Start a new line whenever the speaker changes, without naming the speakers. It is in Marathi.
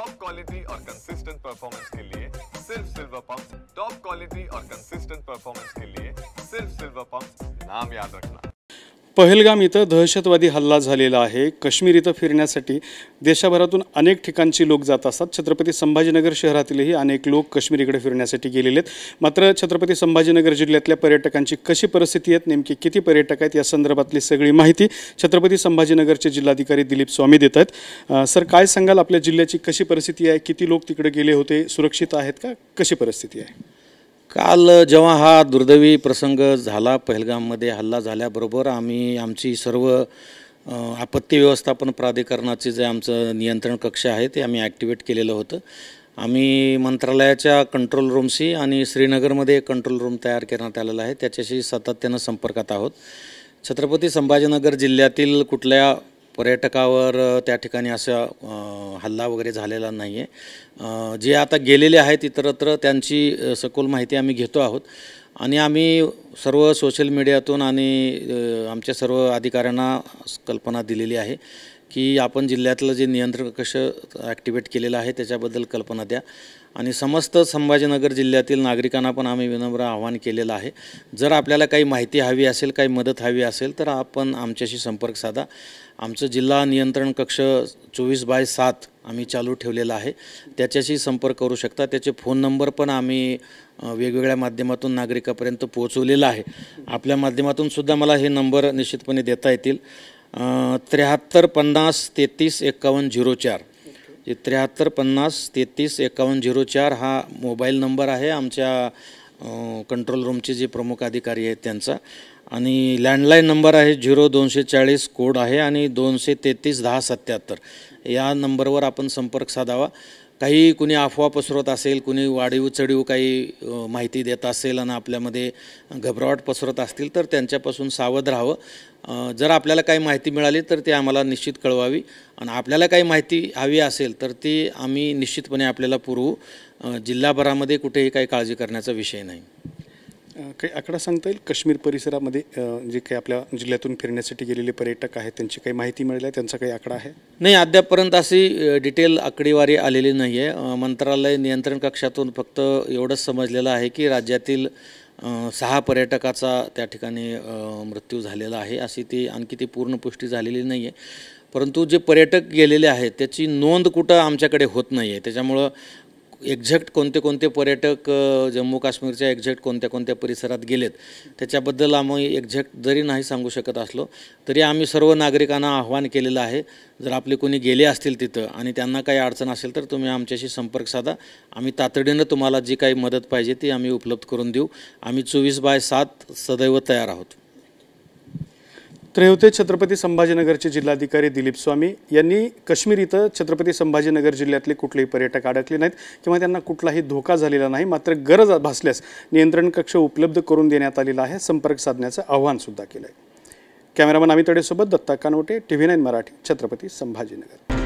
टॉप क्वालिटी और कंसिस्टेंट परफॉर्मेंस के लिए सिर्फ सिल्वर पंप। टॉप क्वालिटी और कंसिस्टेंट परफॉर्मेंस के लिए सिर्फ सिल्वर पंप, नाम याद रखना।
पहलगाम इथं दहशतवादी हल्ला झालेला आहे। काश्मीर इथं फिरण्यासाठी देशभरातून अनेक ठिकाणची लोक जात असतात। छत्रपती संभाजीनगर शहरातीलही अनेक लोक काश्मीरकडे फिरण्यासाठी गेलेले आहेत। मात्र छत्रपती संभाजीनगर जिल्ह्यातल्या पर्यटकांची कशी परिस्थिती आहे, नेमकी किती पर्यटक आहेत या संदर्भातली सगळी माहिती छत्रपती संभाजीनगरचे जिल्हाधिकारी दिलीप स्वामी देत आहेत। सर, काय सांगाल, आपल्या जिल्ह्याची कशी परिस्थिती आहे? किती लोक तिकडे गेले होते? सुरक्षित आहेत का? कशी परिस्थिती आहे?
काल जेव्हा हा दुर्दैवी प्रसंग झाला, पहलगाममध्ये हल्ला झाल्याबरोबर आमची सर्व आपत्ती व्यवस्थापन प्राधिकरणाचे जे आमचं नियंत्रण कक्ष आहे ते आम्ही ॲक्टिवेट केलेलं होतं। आम्ही मंत्रालयाच्या कंट्रोल रूमशी आणि श्रीनगरमध्ये एक कंट्रोल रूम तयार करण्यात आलेला आहे, त्याच्याशी सातत्यानं संपर्कात आहोत। छत्रपती संभाजीनगर जिल्ह्यातील कुठल्या पर्यटकावर त्या ठिकाणी असा हल्ला वगैरे झालेला नाही आहे। जे आता गेलेले आहेत इतरत्र त्यांची सखोल माहिती आम्ही घेतो आहोत आणि आम्ही सर्व सोशल मीडियातून आणि आमच्या सर्व अधिकाऱ्यांना कल्पना दिलेली आहे की आपण जिल्ह्यातलं जे नियंत्रण कक्ष ॲक्टिवेट केलेलं आहे त्याच्याबद्दल कल्पना द्या आणि समस्त संभाजीनगर जिल्ह्यातील नागरिकांना पण आम्ही विनम्र आवाहन केलेलं आहे। जर आपल्याला काही माहिती हवी असेल, काही मदत हवी असेल तर आपण आमच्याशी संपर्क साधा। आमचं जिल्हा नियंत्रण कक्ष 24/7 आम्ही चालू ठेवलेला आहे, त्याच्याशी संपर्क करू शकता। त्याचे फोन नंबर पण आम्ही वेगवेगळ्या माध्यमातून नागरिकापर्यंत पोहोचवलेला आहे। आपल्या माध्यमातून सुद्धा मला हे नंबर निश्चितपणे देता येतील। 73 50 33 51 04 73 50 33 51 04 हा मोबाईल नंबर आहे आमच्या कंट्रोल रूमचे जे प्रमुख अधिकारी आहेत त्यांचा, आणि लँडलाईन नंबर आहे 0240 कोड आहे आणि 233 1077 या नंबरवर आपण संपर्क साधावा। काही कुणी अफवा पसरवत असेल, कुणी वाढीव चढीव काही माहिती देत असेल आणि आपल्यामध्ये घबराट पसरवत असतील तर त्यांच्यापासून सावध राहावं। जर आपल्याला काही माहिती मिळाली तर ती आम्हाला निश्चित कळवावी आणि आपल्याला काही माहिती हवी असेल तर ती आम्ही निश्चितपणे आपल्याला पुरवू। जिल्हाभरामध्ये कुठेही काही काळजी करण्याचा विषय नाही।
काही आकडा सांगता येईल काश्मीर परिसरामध्ये जे काही आपल्या जिल्ह्यातून फिरण्यासाठी गेलेले पर्यटक आहेत त्यांची काही माहिती मिळाली आहे? त्यांचा काही आकडा आहे?
नाही, अद्यापपर्यंत अशी डिटेल आकडेवारी आलेली नाही आहे। मंत्रालय नियंत्रण कक्षातून फक्त एवढंच समजलेलं आहे की राज्यातील 6 पर्यटकाचा त्या ठिकाणी मृत्यू झालेला आहे, अशी ती आणखी ती पूर्ण पुष्टी झालेली नाही आहे। परंतु जे पर्यटक गेलेले आहेत त्याची नोंद कुठं आमच्याकडे होत नाही आहे, त्याच्यामुळं एक्झॅक्ट कोणते कोणते पर्यटक जम्मू काश्मीरच्या एक्झॅक्ट कोणत्या कोणत्या परिसरात गेलेत त्याच्याबद्दल आम्ही एक्झॅक्ट जरी नाही सांगू शकत असलो तरी आम्ही सर्व नागरिकांना आवाहन केलेलं आहे, जर आपले कोणी गेले असतील तिथं आणि त्यांना काही अडचण असेल तर तुम्ही आमच्याशी संपर्क साधा। आम्ही तातडीनं तुम्हाला जी काही मदत पाहिजे ती आम्ही उपलब्ध करून देऊ। आम्ही 24/7 सदैव तयार आहोत।
तर हे होते छत्रपती संभाजीनगरचे जिल्हाधिकारी दिलीप स्वामी यांनी काश्मीर इथं छत्रपती संभाजीनगर जिल्ह्यातले कुठलेही पर्यटक अडकले नाहीत किंवा त्यांना कुठलाही धोका झालेला नाही, मात्र गरज भासल्यास नियंत्रण कक्ष उपलब्ध करून देण्यात आलेला आहे। संपर्क साधण्याचं आवाहन सुद्धा केलं आहे। कॅमेरामन अमित अडेसोबत दत्ता कानवटे, TV9 मराठी, छत्रपती संभाजीनगर।